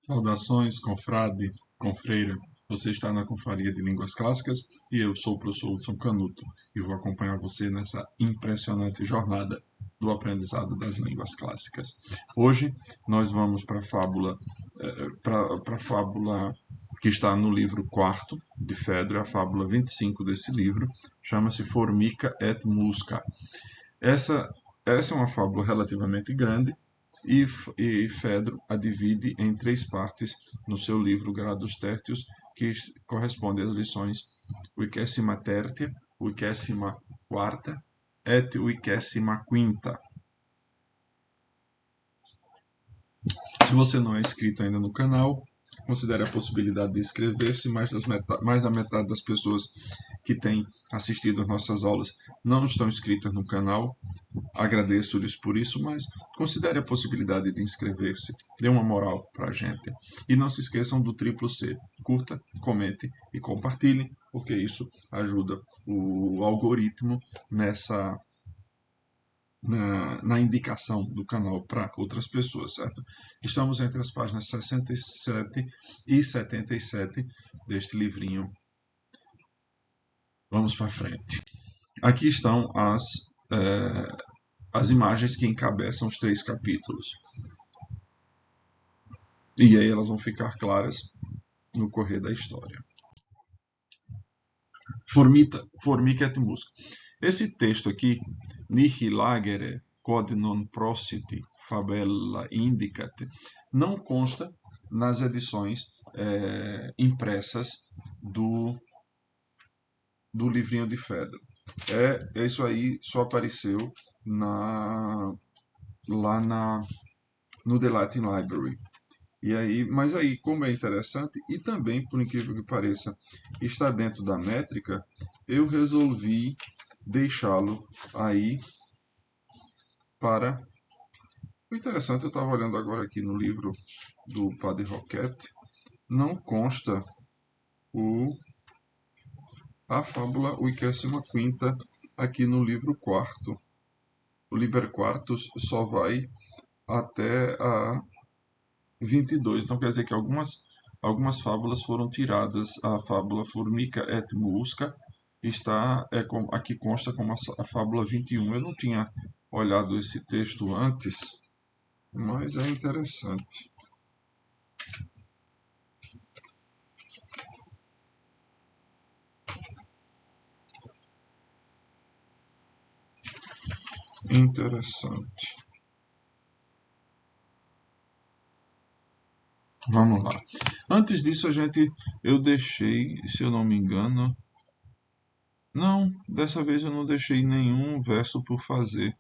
Saudações, confrade, confreira. Você está na Confraria de Línguas Clássicas e eu sou o professor Hudson Canuto e vou acompanhar você nessa impressionante jornada do aprendizado das línguas clássicas. Hoje nós vamos para a fábula que está no livro quarto de Fedro, a fábula 25 desse livro, chama-se Formica et Musca. Essa é uma fábula relativamente grande e Fedro a divide em três partes no seu livro Gradus Tertius, que corresponde às lições 23ª, 24ª et 25ª. Se você não é inscrito ainda no canal, considere a possibilidade de inscrever-se. Mais da metade das pessoas que têm assistido às nossas aulas não estão inscritas no canal. Agradeço-lhes por isso, mas considere a possibilidade de inscrever-se. Dê uma moral para a gente. E não se esqueçam do triplo C. Curta, comente e compartilhe, porque isso ajuda o algoritmo na indicação do canal para outras pessoas, certo? Estamos entre as páginas 67 e 77 deste livrinho. Vamos para frente. Aqui estão as imagens que encabeçam os três capítulos. E aí elas vão ficar claras no correr da história. Formica et Musca. Esse texto aqui, Nihil lagere quod non prosit fabella indicat, não consta nas edições impressas do livrinho de Fedro. Isso aí só apareceu lá no The Latin Library. Mas aí, como é interessante, e também, por incrível que pareça, está dentro da métrica, eu resolvi deixá-lo aí para... O interessante, eu estava olhando agora aqui no livro do Padre Roquette, não consta a fábula 25ª aqui no livro quarto. O Liber Quartus só vai até a 22. Então quer dizer que algumas fábulas foram tiradas. A fábula Formica et Musca aqui consta como a fábula 21. Eu não tinha olhado esse texto antes, mas é interessante. Interessante. Vamos lá. Antes disso, eu deixei, se eu não me engano... Não, dessa vez eu não deixei nenhum verso por fazer.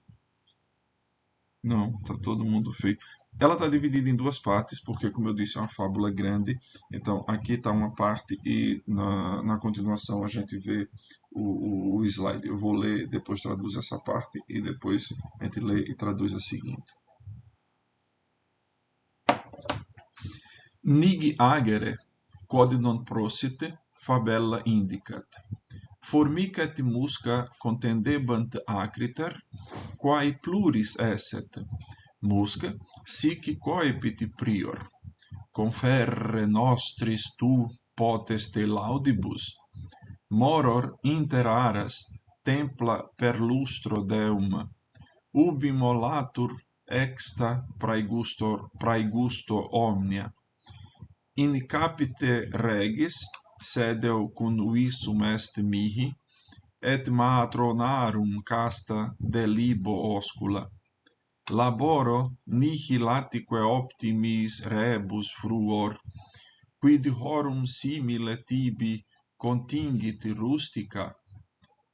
Não, tá todo mundo feito. Ela está dividida em duas partes, porque, como eu disse, é uma fábula grande. Então, aqui está uma parte e na continuação a gente vê o slide. Eu vou ler, depois traduzo essa parte e depois a gente lê e traduz a seguinte. Nigi agere, quod non prosite, fabella indicat. Formica et musca contendebant acriter, quae pluris esset. Musca, sic coepit prior. Conferre nostris tu poteste laudibus. Moror inter aras, templa per lustro deum. Ubi molatur exta praegusto omnia. In capite regis, sedeo cum visum est mihi, et matronarum casta delibo oscula. Laboro nihil atque optimis rebus fruor, quid horum simile tibi contingit rustica,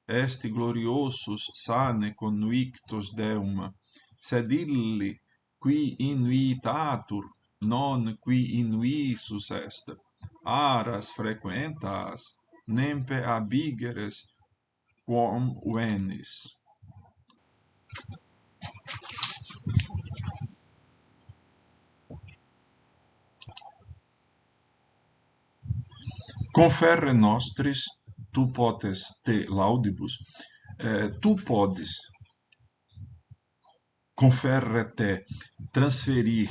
est gloriosus sane convictus deum, sed illi, qui invitatur, non qui invisus est, aras frequentas, nempe abigeres quam venis. Conferre nostris, tu potes te laudibus. Tu podes, conferre te, transferir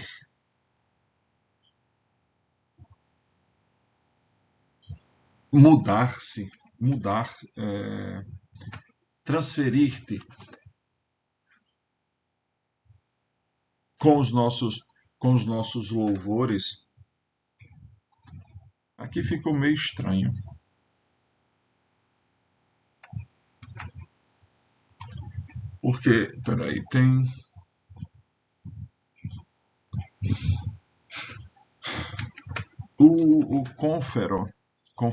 mudar-se, transferir-te com os nossos louvores. Aqui ficou meio estranho. Porque, peraí, tem o confero com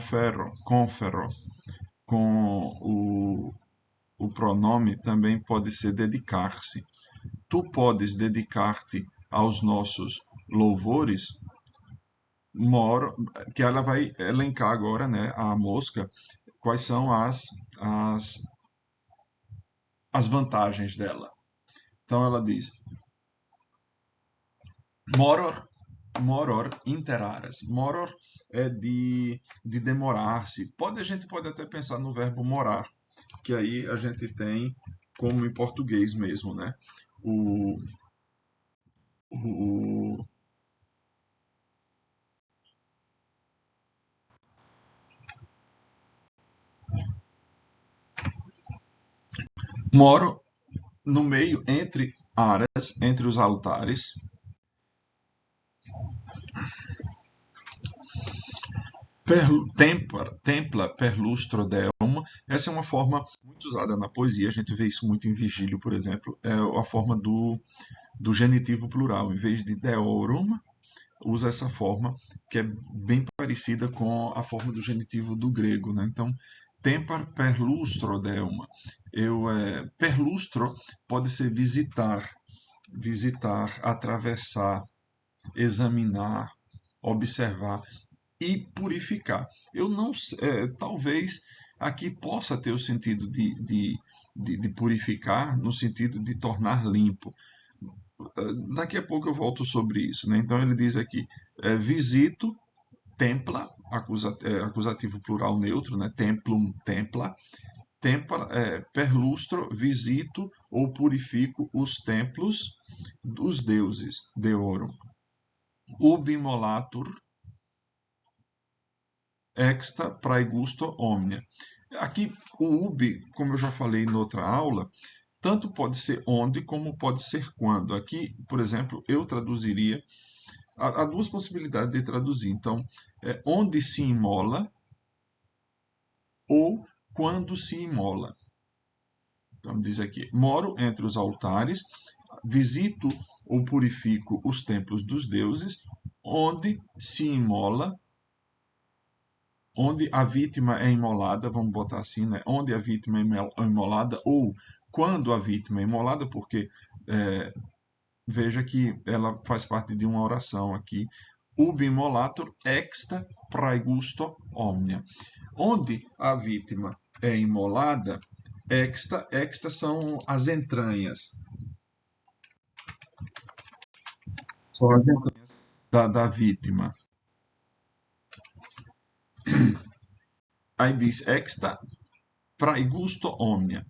o pronome também pode ser dedicar-se. Tu podes dedicar-te aos nossos louvores, que ela vai elencar agora, né, a mosca, quais são as vantagens dela. Então ela diz: moror interaras. Moror é de demorar-se. A gente pode até pensar no verbo morar, que aí a gente tem como em português mesmo, né? O moro no meio entre aras, entre os altares. Templa perlustro deum. Essa é uma forma muito usada na poesia, a gente vê isso muito em Vigílio, por exemplo. É a forma do genitivo plural. Em vez de deorum, usa essa forma, que é bem parecida com a forma do genitivo do grego, né? Então, tempar perlustro deum. Perlustro pode ser visitar, atravessar, examinar, observar e purificar. Eu não talvez aqui possa ter o sentido de purificar, no sentido de tornar limpo. Daqui a pouco eu volto sobre isso, né? Então ele diz aqui: visito, templa, acusativo plural neutro, né? Templum, templa. Perlustro, visito ou purifico os templos dos deuses, deorum. Ubi molatur, exta praegusto omnia. Aqui, o ubi, como eu já falei em outra aula, tanto pode ser onde como pode ser quando. Aqui, por exemplo, eu traduziria. Há duas possibilidades de traduzir. Então, onde se imola ou quando se imola. Então, diz aqui: moro entre os altares, visito ou purifico os templos dos deuses, onde se imola, onde a vítima é imolada, vamos botar assim, né? Onde a vítima é imolada, ou quando a vítima é imolada, porque veja que ela faz parte de uma oração aqui. Ubi immolatur exta praegusto omnia. Onde a vítima é imolada, exta são as entranhas. São as entranhas da vítima. Aí diz exta praegusto omnia.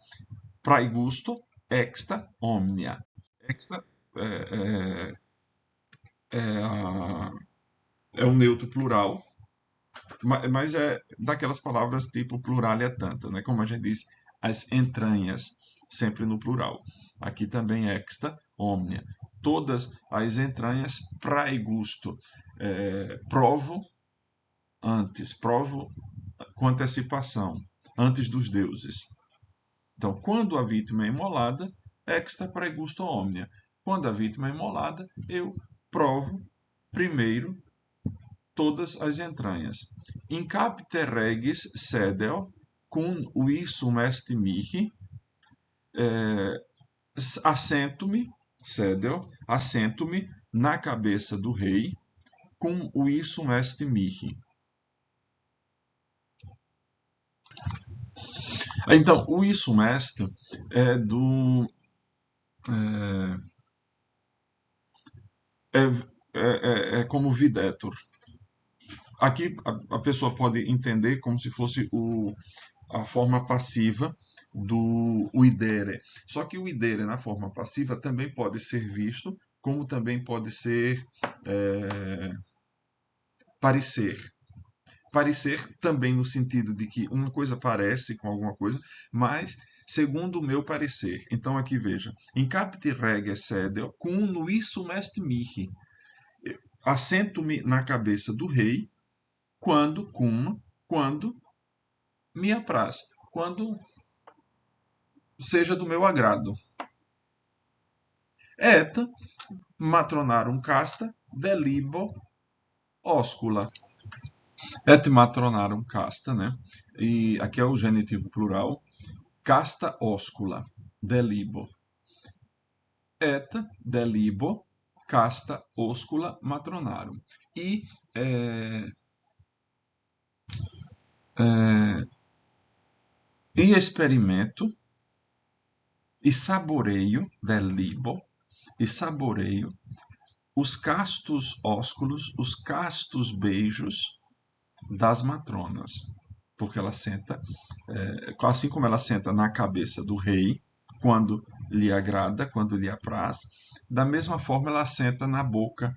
Praegusto exta omnia. Exta é o neutro plural, mas é daquelas palavras tipo pluralia tanta, né? Como a gente diz, as entranhas, sempre no plural. Aqui também exta omnia. Todas as entranhas praegusto. Provo antes, provo com antecipação, antes dos deuses. Então, quando a vítima é imolada, exta praegusto omnia. Quando a vítima é imolada, eu provo primeiro todas as entranhas. In capite regis sedeo, cum visum est mihi, assento-me, sedeo, assento-me na cabeça do rei, cum visum est mihi. Então, o visum est é do... é como videtur. Aqui a pessoa pode entender como se fosse a forma passiva do idere. Só que o idere na forma passiva também pode ser visto, como também pode ser parecer. parecer também no sentido de que uma coisa parece com alguma coisa, mas segundo o meu parecer. Então aqui veja, in capite rege sedeo, cum nuis est mihi. Assento-me na cabeça do rei, quando me apraz, quando seja do meu agrado. Et matronarum casta delibo oscula. Et matronarum casta, né? E aqui é o genitivo plural. Casta oscula, delibo. Et delibo casta oscula matronarum. E experimento e saboreio delibo e saboreio os castos ósculos, os castos beijos das matronas, porque ela senta, assim como ela senta na cabeça do rei, quando lhe agrada, quando lhe apraz, da mesma forma ela senta na boca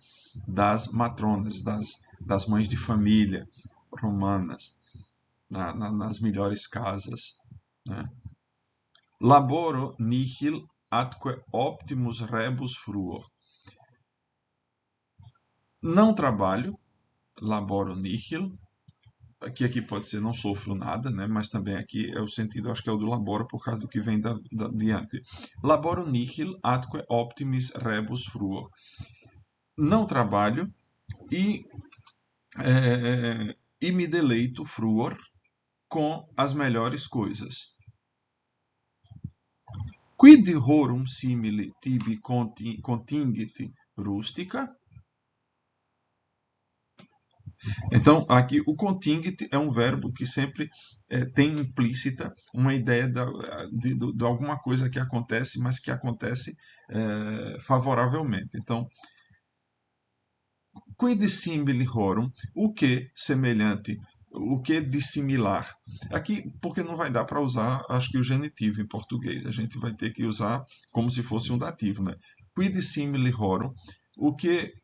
das matronas, das mães de família romanas, nas melhores casas, né? Laboro nihil atque optimus rebus fruor. Não trabalho, laboro nihil, aqui pode ser não sofro nada, né? Mas também aqui é o sentido, acho que é o do laboro por causa do que vem diante. Laboro nihil atque optimis rebus fruor. Não trabalho e me deleito fruor com as melhores coisas. Quid horum simile tibi contingit rustica? Então, aqui o contingit é um verbo que sempre tem implícita uma ideia de alguma coisa que acontece, mas que acontece favoravelmente. Então, quid simile horum, o que semelhante, o que de similar. Aqui, porque não vai dar para usar, acho que o genitivo em português, a gente vai ter que usar como se fosse um dativo, né? Quid simile horum, o que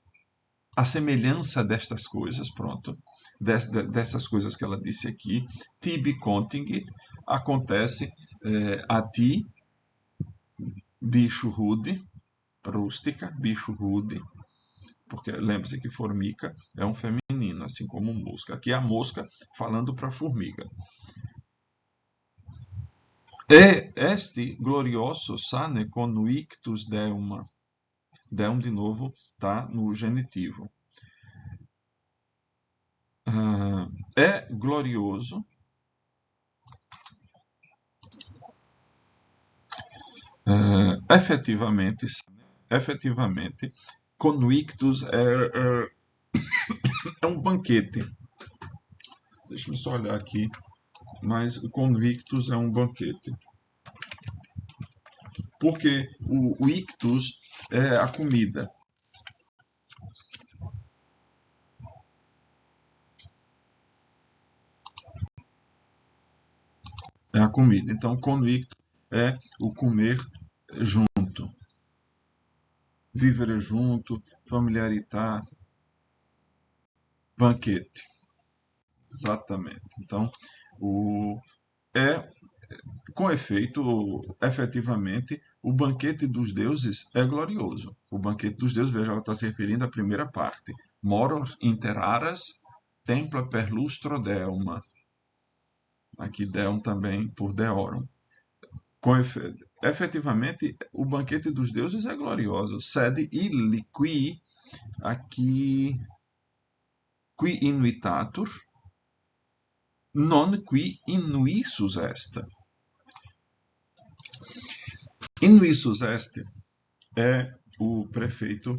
a semelhança destas coisas, pronto, dessas coisas que ela disse aqui, tibi contingit, acontece a ti, bicho rude, rústica, bicho rude, porque lembre-se que formica é um feminino, assim como mosca. Aqui é a mosca falando para a formiga. E este glorioso sane convictus deuma. Deum, de novo, está no genitivo. É glorioso efetivamente, convictus é um banquete. Deixa eu só olhar aqui, mas convictus é um banquete. Porque o ictus é a comida. É a comida. Então, convictus é o comer junto. Vivere junto, familiaritar, banquete. Exatamente. Então, com efeito, efetivamente, o banquete dos deuses é glorioso. O banquete dos deuses, veja, ela está se referindo à primeira parte. Moror inter aras, templa per lustro deuma. Aqui deum também por deorum. Efetivamente, o banquete dos deuses é glorioso. Sed illi qui, aqui, qui inuitatur, non qui inuissus est. Inuissus est é o prefeito,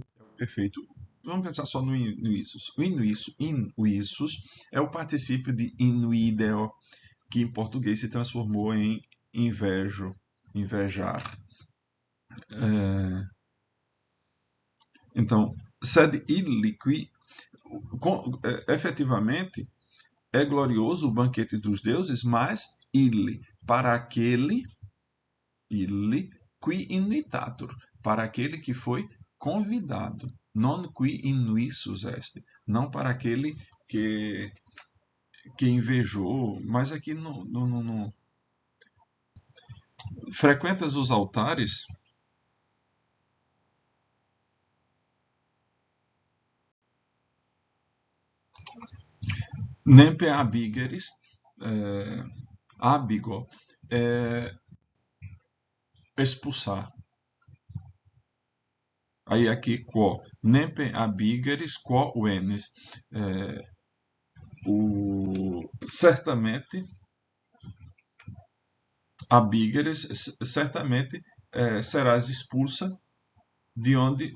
vamos pensar só no inuissus. O inuissus é o particípio de inuideo, que em português se transformou em invejo, invejar. Então, sed illi qui, efetivamente, é glorioso o banquete dos deuses, mas illi, para aquele, illi, qui invitatur, para aquele que foi convidado, non qui inuissus est, não para aquele que que invejou, mas aqui frequentas os altares? Nempe abigeres, abigo, expulsar. Aí aqui, quo, nempe abigeres, quo venis. Certamente, abigeres, certamente serás expulsa de onde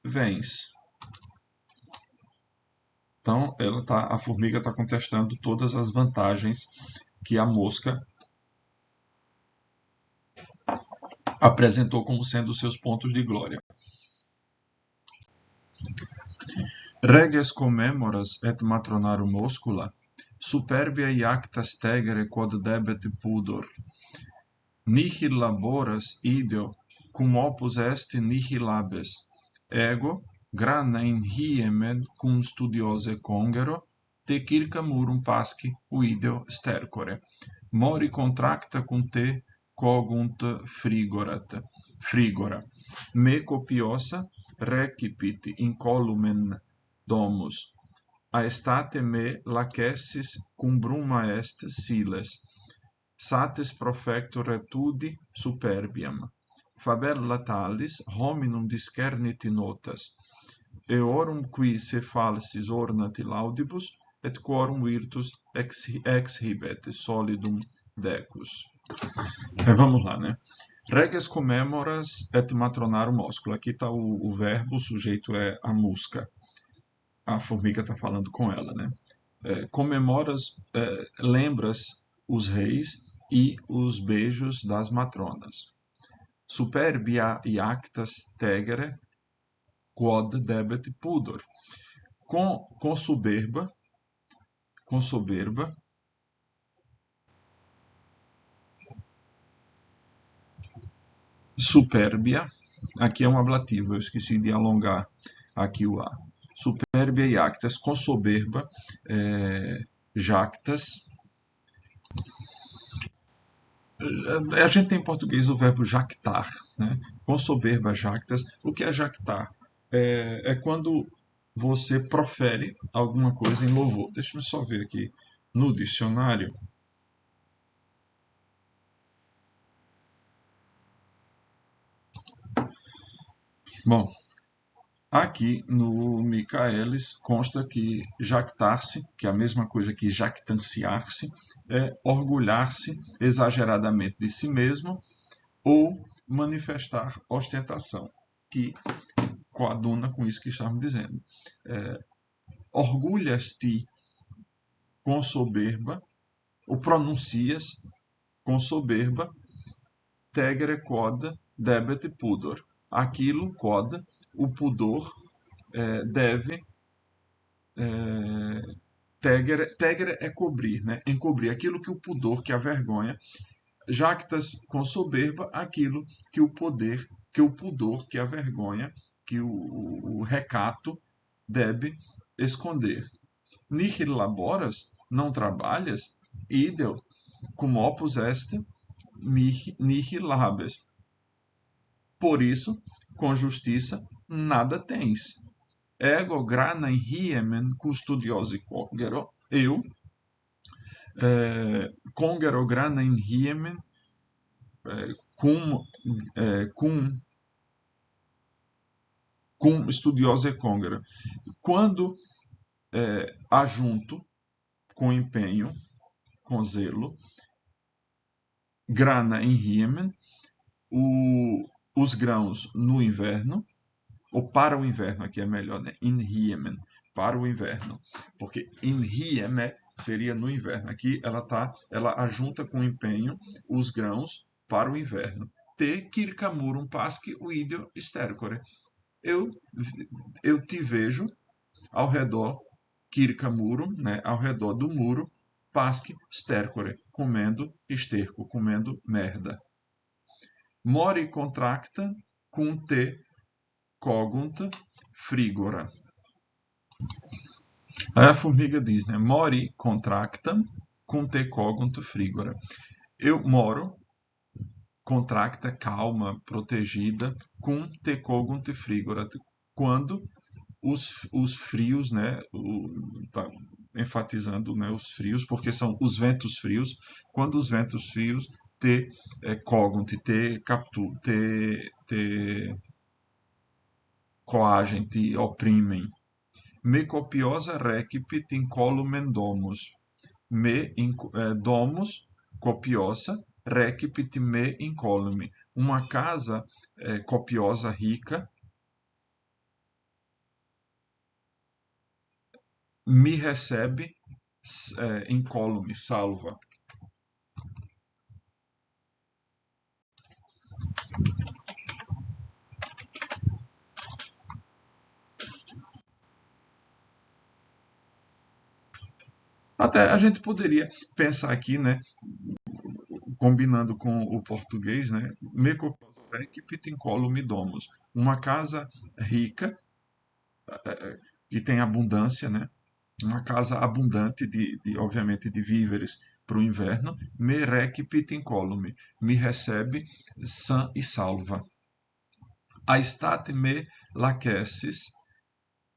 vens. Então, a formiga está contestando todas as vantagens que a mosca apresentou como sendo seus pontos de glória. Reges commemoras et matronarum oscula, superbia iactas tegere quod debet pudor. Nihil laboras ideo, cum opus est nihil labes. Ego, grana in hiemed cum studiose congero, te circa murum pasci uideo stercore. Mori contracta cum te cogunt frigora. Me copiosa recipit incolumen domus. Aestate me lacessis cum bruma est siles. Satis profector tudi superbiam. Fabella talis hominum discernit notas. Eorum qui se falsis ornati laudibus, et quorum virtus exhibet solidum decus. Vamos lá, né? Reges commemoras et matronarum oscula. Aqui está o verbo, o sujeito é a musca. A formiga está falando com ela, né? Comemoras, lembras os reis e os beijos das matronas. Superbia iactas tegere quod debet pudor. Com soberba, superbia, aqui é um ablativo, eu esqueci de alongar aqui o A. Superbia iactas, com soberba, jactas. A gente tem em português o verbo jactar, né? Com soberba jactas. O que é jactar? É quando você profere alguma coisa em louvor. Deixa eu só ver aqui no dicionário. Bom, aqui no Michaelis consta que jactar-se, que é a mesma coisa que jactanciar-se, é orgulhar-se exageradamente de si mesmo ou manifestar ostentação, que coaduna com isso que estamos dizendo. Orgulhas-te com soberba, ou pronuncias com soberba, tegere quod debet pudor. Aquilo, quod, o pudor deve. Tegere é cobrir, né? Encobrir aquilo que o pudor, que a vergonha, jactas com soberba, aquilo que o pudor, que a vergonha, que o recato deve esconder. Nihil laboras, não trabalhas, ideo, cum opus est nihil labes. Por isso, com justiça, nada tens. Ego grana in hiemen custodiose congero, eu, congero grana in hiemen, cum studiose congero. Quando ajunto com empenho, com zelo, grana in hiemen, os grãos no inverno, ou para o inverno, aqui é melhor, né? In hiemen, para o inverno, porque in hieme seria no inverno. Aqui ela ajunta com empenho os grãos para o inverno. Te circamurum pasci uideo stercore. Eu te vejo ao redor, circamurum, né? Ao redor do muro, pasci stercore, comendo esterco, comendo merda. Mori contracta cum te cogunt frigora. Aí a formiga diz, né? Mori contractam cum te cogunt frigora. Eu moro, contracta, calma, protegida, cum te cogunt frigora. Quando os frios, né? Tá enfatizando, né, os frios, porque são os ventos frios. Quando os ventos frios te cogunt, te capturam, te coagem, te oprimem. Me copiosa recipit incolumem domus. Domus copiosa recipit me incolume. Uma casa copiosa, rica, me recebe incólume, salva. Até a gente poderia pensar aqui, né, combinando com o português, né, me copiosa recipit incolume domus. Uma casa rica, que tem abundância, né, uma casa abundante obviamente, de víveres para o inverno, me recipit incolume, me recebe sã e salva. Aestate me laquesis,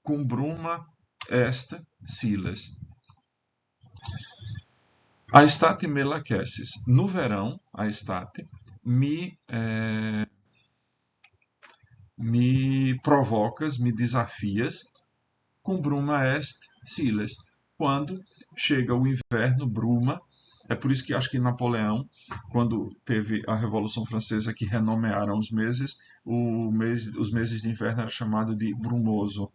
cum bruma est siles. Aestate me laquesis. No verão, Aestate, me provocas, me desafias, com bruma est siles. Quando chega o inverno, bruma. É por isso que acho que Napoleão, quando teve a Revolução Francesa, que renomearam os meses, os meses de inverno era chamado de brumoso.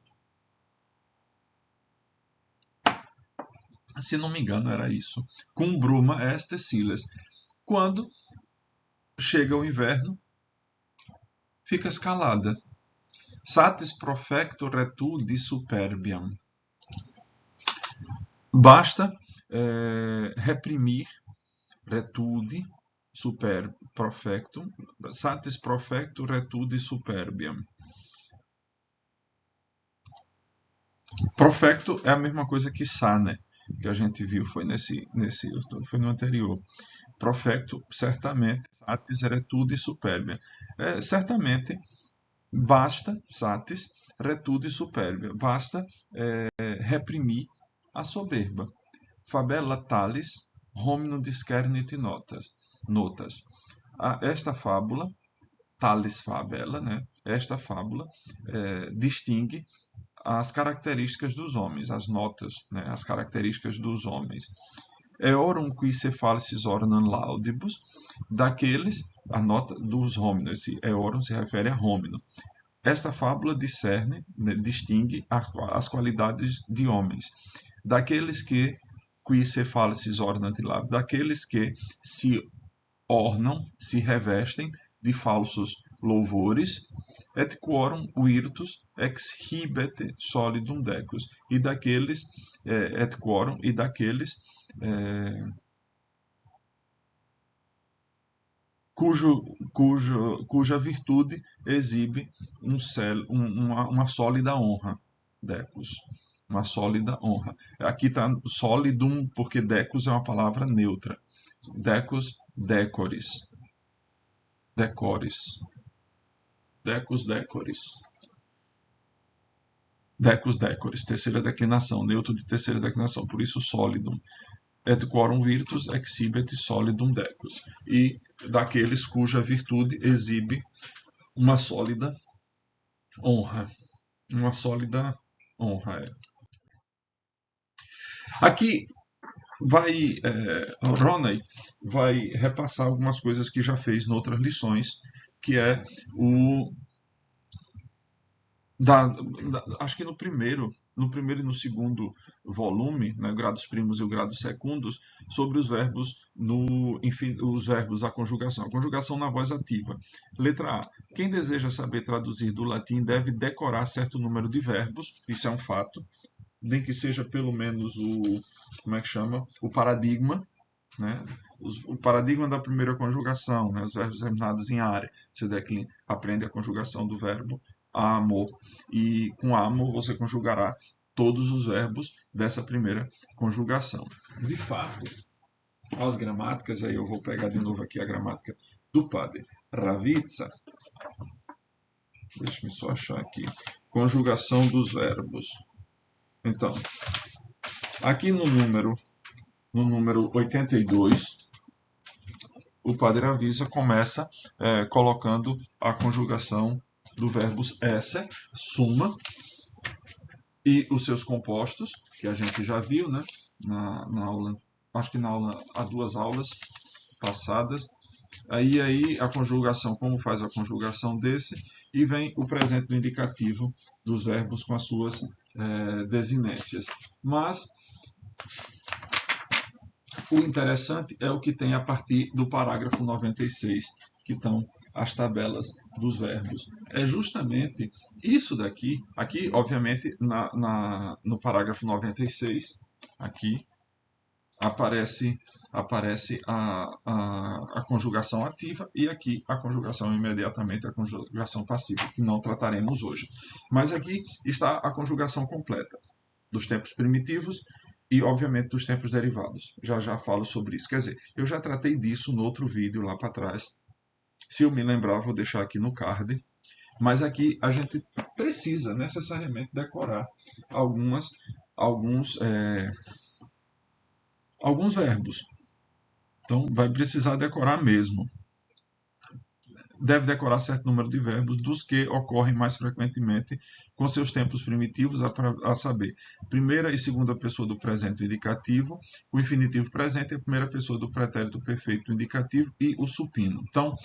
Se não me engano, era isso. Com bruma est siles. Quando chega o inverno, fica escalada. Satis profecto retudi superbiam. Basta reprimir, retudi, profectum, satis profecto retudi superbiam. Profecto é a mesma coisa que sane, que a gente viu, foi foi no anterior. Profecto, certamente, satis retudi superbiam. Certamente, basta, satis, retudi superbiam. Basta reprimir a soberba. Fabella talis hominum discernit notas. Esta fábula, talis fabella, né? Esta fábula distingue as características dos homens, as notas, né? As características dos homens. Eorum qui se falicis ornam laudibus, daqueles, a nota dos hominos, esse eorum se refere a homino. Esta fábula discerne, né, distingue as qualidades de homens, daqueles que qui se falicis ornant laudibus, daqueles que se ornam, se revestem de falsos louvores, et quorum virtus exhibet solidum decus, e daqueles, et quorum, e daqueles cuja virtude exibe uma sólida honra, decus, uma sólida honra. Aqui está solidum, porque decus é uma palavra neutra. Decus, decoris. Decoris. Decus, decoris. Decus, decoris. Terceira declinação. Neutro de terceira declinação. Por isso, solidum. Et quorum virtus exhibet solidum decus. E daqueles cuja virtude exibe uma sólida honra. Uma sólida honra. Aqui Ronay vai repassar algumas coisas que já fez em outras lições, que é acho que no primeiro e no segundo volume, né, grados primos e grados secundos, sobre os verbos os verbos da conjugação. A conjugação na voz ativa. Letra A. Quem deseja saber traduzir do latim deve decorar certo número de verbos, isso é um fato, nem que seja pelo menos o paradigma, né? O paradigma da primeira conjugação, né? Os verbos terminados em are. Você aprende a conjugação do verbo amo, e com amo você conjugará todos os verbos dessa primeira conjugação. De fato, as gramáticas, aí eu vou pegar de novo aqui a gramática do padre Ravizza. Deixa eu só achar aqui. Conjugação dos verbos. Então, aqui no número 82, o padre Ravizza começa colocando a conjugação do verbo esse, suma, e os seus compostos, que a gente já viu, né, na aula, acho que há 2 aulas passadas. Aí a conjugação, como faz a conjugação desse, e vem o presente do indicativo dos verbos com as suas desinências. Mas o interessante é o que tem a partir do parágrafo 96, que estão as tabelas dos verbos. É justamente isso daqui, aqui obviamente no parágrafo 96, aqui aparece a conjugação ativa e aqui a conjugação imediatamente, a conjugação passiva, que não trataremos hoje. Mas aqui está a conjugação completa dos tempos primitivos e, obviamente, dos tempos derivados. Já falo sobre isso. Quer dizer, eu já tratei disso no outro vídeo lá para trás. Se eu me lembrar, vou deixar aqui no card. Mas aqui a gente precisa necessariamente decorar alguns verbos. Então, vai precisar decorar mesmo. Deve decorar certo número de verbos dos que ocorrem mais frequentemente com seus tempos primitivos, a saber, primeira e segunda pessoa do presente indicativo, o infinitivo presente, a primeira pessoa do pretérito perfeito indicativo e o supino. Então,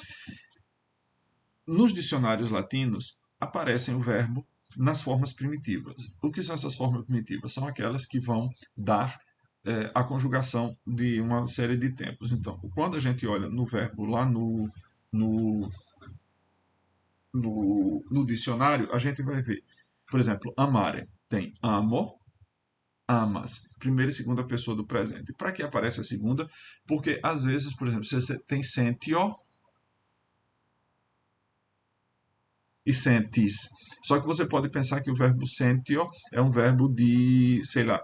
nos dicionários latinos, aparecem o verbo nas formas primitivas. O que são essas formas primitivas? São aquelas que vão dar a conjugação de uma série de tempos. Então, quando a gente olha no verbo lá no dicionário, a gente vai ver, por exemplo, amare tem amo, amas, primeira e segunda pessoa do presente. Para que aparece a segunda? Porque às vezes, por exemplo, você tem sentio e sentis. Só que você pode pensar que o verbo sentio é um verbo de, sei lá,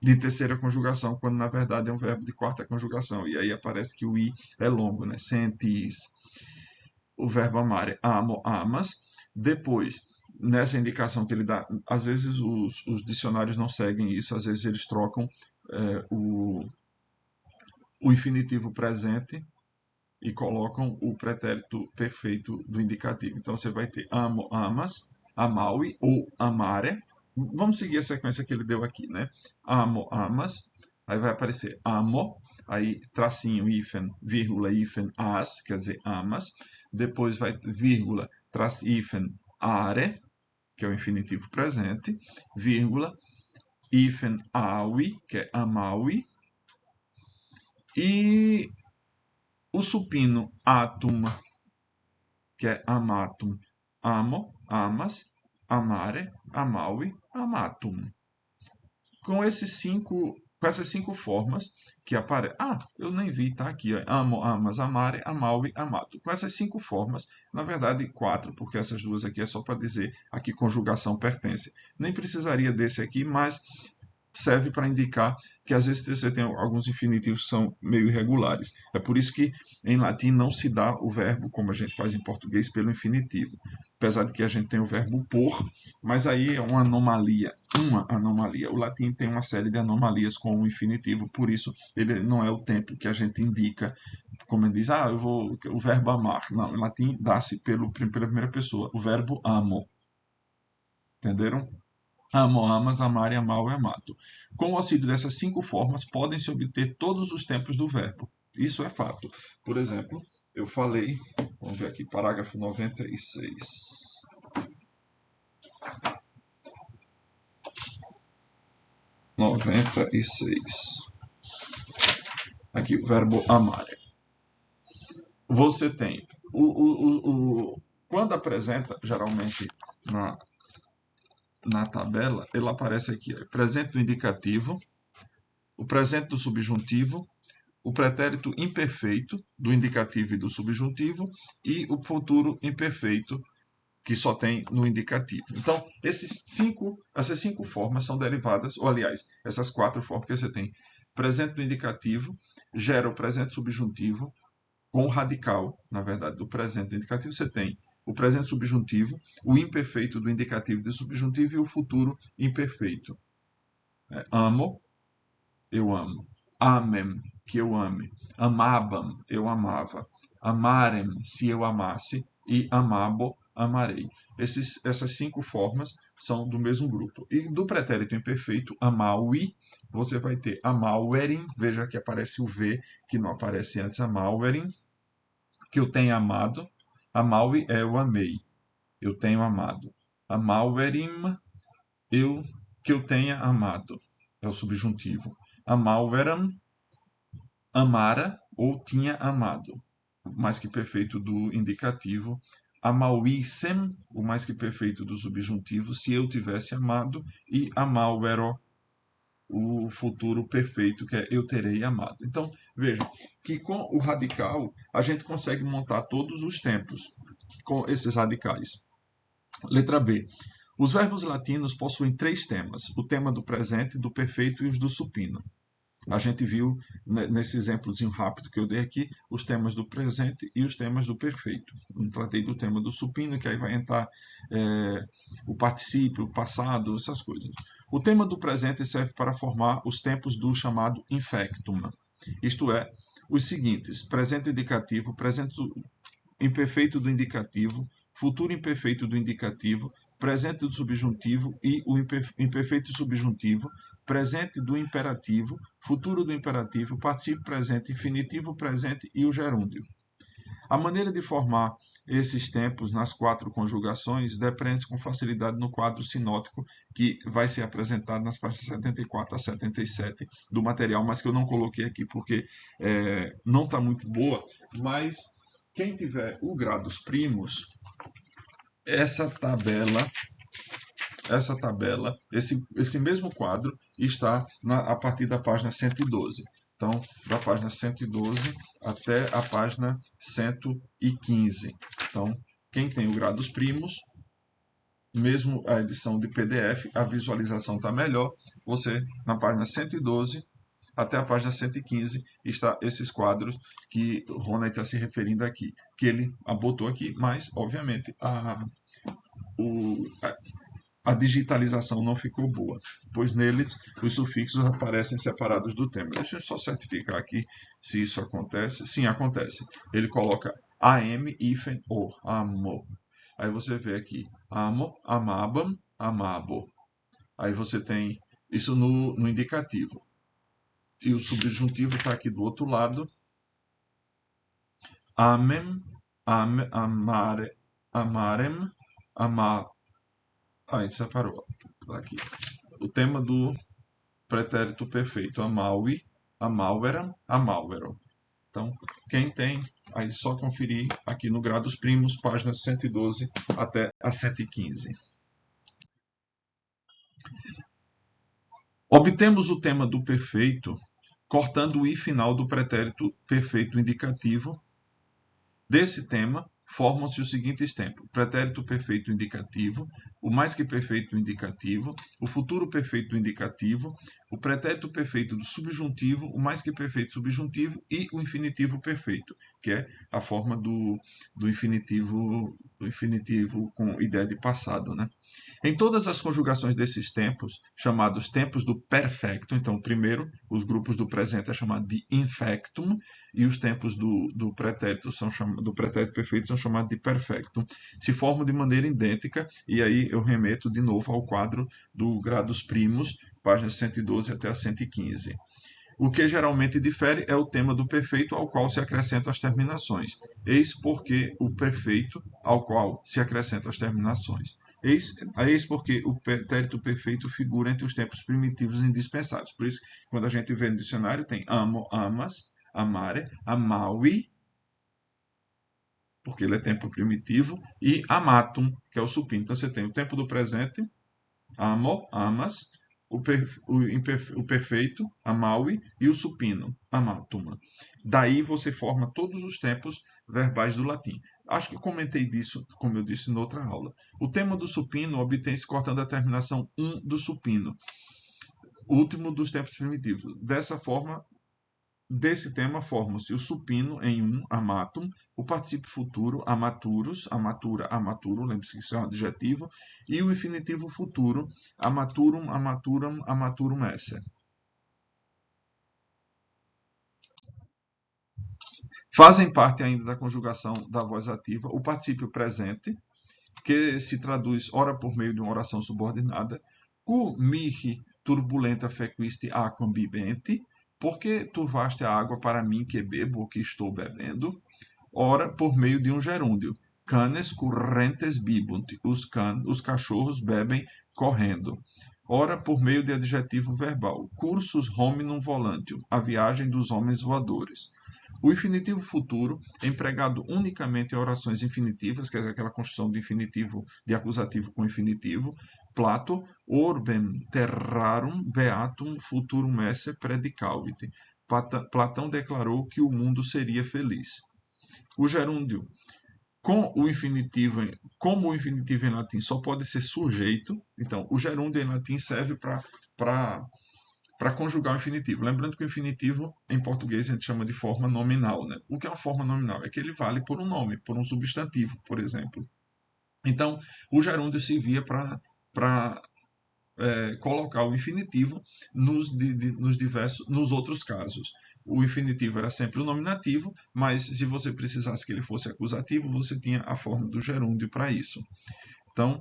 de terceira conjugação, quando na verdade é um verbo de quarta conjugação. E aí aparece que o i é longo, né? Sentis. O verbo amare, amo, amas. Depois, nessa indicação que ele dá, às vezes os dicionários não seguem isso, às vezes eles trocam o infinitivo presente e colocam o pretérito perfeito do indicativo. Então você vai ter amo, amas, amaui ou amare. Vamos seguir a sequência que ele deu aqui, né? Amo, amas, aí vai aparecer amo, aí tracinho, hífen, vírgula, hífen, as, quer dizer, amas. Depois vai vírgula, hífen, are, que é o infinitivo presente, vírgula, hífen, aui, que é amaui, e o supino atum, que é amatum, amo, amas, amare, amaui, amatum. Com essas 5 formas que aparecem. Eu nem vi, tá aqui. Ó. Amo, amas, amare, amaui, amato. Com essas 5 formas, na verdade 4, porque essas duas aqui é só para dizer a que conjugação pertence. Nem precisaria desse aqui, mas serve para indicar que às vezes você tem alguns infinitivos que são meio irregulares. É por isso que em latim não se dá o verbo, como a gente faz em português, pelo infinitivo. Apesar de que a gente tem o verbo por, mas aí é uma anomalia. O latim tem uma série de anomalias com o infinitivo, por isso ele não é o tempo que a gente indica, como ele diz, o verbo amar. Não, em latim dá-se pela primeira pessoa, o verbo amo. Entenderam? Amo, amas, amar, amar e amato. Com o auxílio dessas 5 formas, podem-se obter todos os tempos do verbo. Isso é fato. Por exemplo, eu falei, vamos ver aqui, parágrafo 96. Aqui, o verbo amar. Você tem, quando apresenta, geralmente, na tabela, ele aparece aqui, ó, presente do indicativo, o presente do subjuntivo, o pretérito imperfeito do indicativo e do subjuntivo e o futuro imperfeito que só tem no indicativo. Então, essas cinco formas são derivadas, ou aliás, essas quatro formas que você tem. Presente do indicativo gera o presente subjuntivo com o radical, na verdade, do presente do indicativo. Você tem o presente subjuntivo, o imperfeito do indicativo e do subjuntivo e o futuro imperfeito. Amo, eu amo. Amem, que eu ame. Amabam, eu amava. Amarem, se eu amasse. E amabo, amarei. Essas cinco formas são do mesmo grupo. E do pretérito imperfeito, amaui, você vai ter amauerim. Veja que aparece o V, que não aparece antes, amauerim. Que eu tenho amado. Amaui é eu amei. Eu tenho amado. Amauerim, que eu tenha amado. É o subjuntivo. Amaueram, amara ou tinha amado. O mais que perfeito do indicativo. Amauissem, o mais que perfeito do subjuntivo, se eu tivesse amado. E amauero, o futuro perfeito, que é eu terei amado. Então, veja que com o radical a gente consegue montar todos os tempos com esses radicais. Letra B. Os verbos latinos possuem três temas: o tema do presente, do perfeito e os do supino. A gente viu nesse exemplozinho rápido que eu dei aqui os temas do presente e os temas do perfeito. Eu tratei do tema do supino, que aí vai entrar o particípio, o passado, essas coisas. O tema do presente serve para formar os tempos do chamado infectum, isto é, os seguintes: presente indicativo, presente imperfeito do indicativo, futuro imperfeito do indicativo, presente do subjuntivo e o imperfeito subjuntivo, presente do imperativo, futuro do imperativo, particípio presente, infinitivo presente e o gerúndio. A maneira de formar esses tempos nas quatro conjugações depende com facilidade no quadro sinótico que vai ser apresentado nas páginas 74 a 77 do material, mas que eu não coloquei aqui porque não está muito boa, mas quem tiver o grados primos, essa tabela, esse mesmo quadro está a partir da página 112. Então, da página 112 até a página 115. Então, quem tem o grados primos, mesmo a edição de PDF, a visualização está melhor. Você, na página 112 até a página 115, está esses quadros que o Rony está se referindo aqui, que ele botou aqui, mas, obviamente, a digitalização não ficou boa, pois neles os sufixos aparecem separados do tema. Deixa eu só certificar aqui se isso acontece. Sim, acontece. Ele coloca am, hífen, o, amo. Aí você vê aqui, amo, amabam, amabo. Aí você tem isso no indicativo. E o subjuntivo está aqui do outro lado. Amem, amare, amarem, amar. Aí separou aqui. O tema do pretérito perfeito. Amaui, amaueram, amaueram. Então, quem tem, aí só conferir aqui no Grados Primos, páginas 112 até a 115. Obtemos o tema do perfeito cortando o i final do pretérito perfeito indicativo. Desse tema, formam-se os seguintes tempos: o pretérito perfeito indicativo, o mais que perfeito indicativo, o futuro perfeito indicativo, o pretérito perfeito do subjuntivo, o mais que perfeito subjuntivo e o infinitivo perfeito, que é a forma do infinitivo com ideia de passado, né? Em todas as conjugações desses tempos, chamados tempos do perfecto, então, primeiro, os grupos do presente é chamado de infectum, e os tempos do pretérito perfeito são chamados de perfectum, se formam de maneira idêntica, e aí eu remeto de novo ao quadro do Grados Primos, páginas 112 até a 115. O que geralmente difere é o tema do perfeito ao qual se acrescentam as terminações. Eis porque o perfeito ao qual se acrescentam as terminações. Eis porque o pretérito perfeito figura entre os tempos primitivos indispensáveis. Por isso, quando a gente vê no dicionário, tem amo, amas, amare, amaui, porque ele é tempo primitivo, e amatum, que é o supino. Então você tem o tempo do presente, amo, amas, o perfeito, a Maui, e o supino, a Mátuma. Daí você forma todos os tempos verbais do latim. Acho que comentei disso, como eu disse, noutra aula. O tema do supino obtém-se cortando a terminação um do supino, último dos tempos primitivos. Dessa forma, desse tema formam-se o supino em um, amatum, o particípio futuro, amaturus, amatura, amaturo, lembre-se que isso é um adjetivo, e o infinitivo futuro, amaturum, amaturam, amaturum esse. Fazem parte ainda da conjugação da voz ativa o particípio presente, que se traduz ora por meio de uma oração subordinada, cu mihi turbulenta fequisti aquam bibente, porque turvaste a água para mim que bebo ou que estou bebendo, ora por meio de um gerúndio, canes currentes bibunt, os cachorros bebem correndo. Ora por meio de adjetivo verbal, cursus hominum volantium, a viagem dos homens voadores. O infinitivo futuro, empregado unicamente em orações infinitivas, quer dizer, aquela construção de infinitivo, de acusativo com infinitivo, Plato, orbem terrarum beatum futurum esse predicavit. Platão declarou que o mundo seria feliz. O gerúndio, como o infinitivo em latim só pode ser sujeito, então o gerúndio em latim serve para conjugar o infinitivo. Lembrando que o infinitivo, em português, a gente chama de forma nominal. Né? O que é uma forma nominal? É que ele vale por um nome, por um substantivo, por exemplo. Então, o gerúndio servia para colocar o infinitivo nos outros casos. O infinitivo era sempre o nominativo, mas se você precisasse que ele fosse acusativo, você tinha a forma do gerúndio para isso. Então,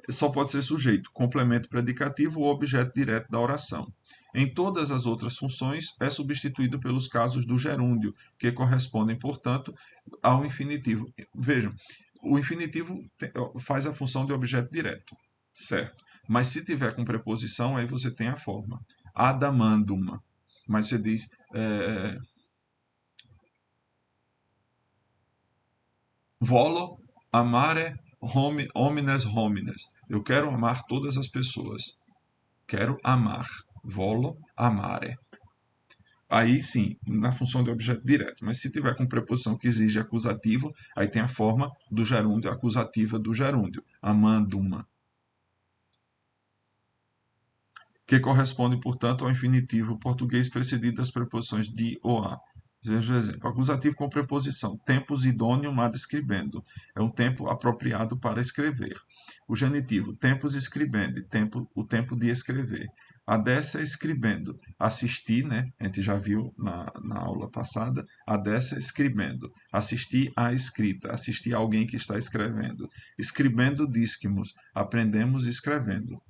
só pode ser sujeito, complemento predicativo ou objeto direto da oração. Em todas as outras funções, é substituído pelos casos do gerúndio, que correspondem, portanto, ao infinitivo. Vejam, o infinitivo faz a função de objeto direto, certo? Mas se tiver com preposição, aí você tem a forma. Adamandum. Mas você diz volo amare homines homines. Eu quero amar todas as pessoas. Quero amar. Volo amare. Aí sim, na função de objeto direto. Mas se tiver com preposição que exige acusativo, aí tem a forma do gerúndio acusativa do gerúndio. Amanduma. Que corresponde, portanto, ao infinitivo português precedido das preposições de ou a. Veja o exemplo. Acusativo com preposição. Tempus idôneo ad scribendo. É um tempo apropriado para escrever. O genitivo. Tempus scribendi. O tempo de escrever. Adessa scribendo. Assistir, né? A gente já viu na aula passada. Adessa scribendo. Assistir à escrita. Assistir a alguém que está escrevendo. Scribendo discimus. Aprendemos escrevendo.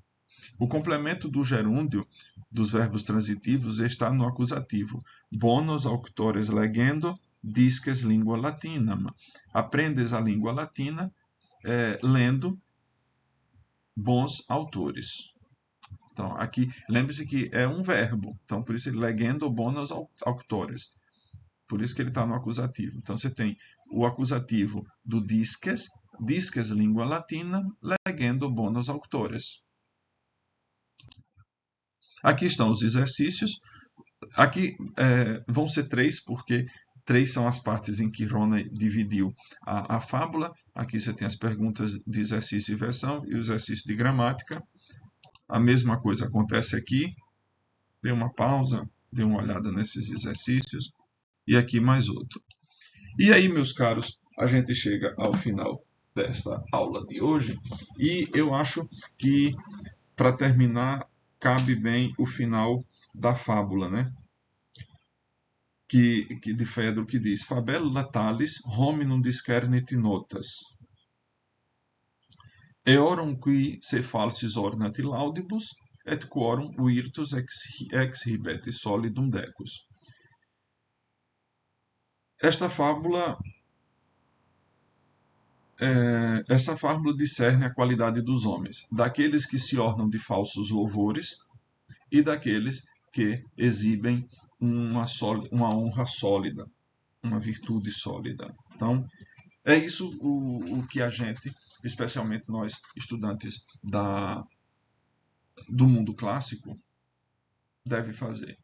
O complemento do gerúndio dos verbos transitivos está no acusativo. Bonos auctores legendo, disques língua latina. Aprendes a língua latina lendo bons autores. Então, aqui, lembre-se que é um verbo. Então, por isso, legendo bonos auctores. Por isso que ele está no acusativo. Então, você tem o acusativo do disques, disques língua latina, legendo bonos autores. Aqui estão os exercícios. Aqui vão ser 3, porque 3 são as partes em que Rona dividiu a fábula. Aqui você tem as perguntas de exercício e versão e o exercício de gramática. A mesma coisa acontece aqui. Dê uma pausa, dê uma olhada nesses exercícios. E aqui mais outro. E aí, meus caros, a gente chega ao final desta aula de hoje. E eu acho que, para terminar, cabe bem o final da fábula, né? Que de Fedro, que diz: Fabella talis hominum discernit notas. Eorum qui se falsis ornat laudibus, et quorum virtus exhibet solidum decus. Esta fábula essa fábula discerne a qualidade dos homens, daqueles que se ornam de falsos louvores e daqueles que exibem uma honra sólida, uma virtude sólida. Então, é isso o que a gente, especialmente nós, estudantes do mundo clássico deve fazer.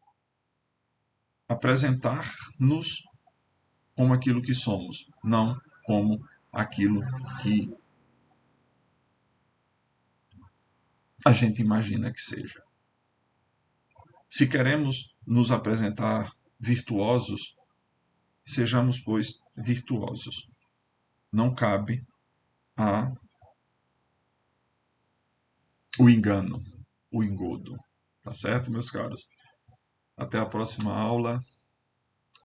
Apresentar-nos como aquilo que somos, não como aquilo que a gente imagina que seja. Se queremos nos apresentar virtuosos, sejamos, pois, virtuosos. Não cabe o engano, o engodo. Tá certo, meus caros? Até a próxima aula.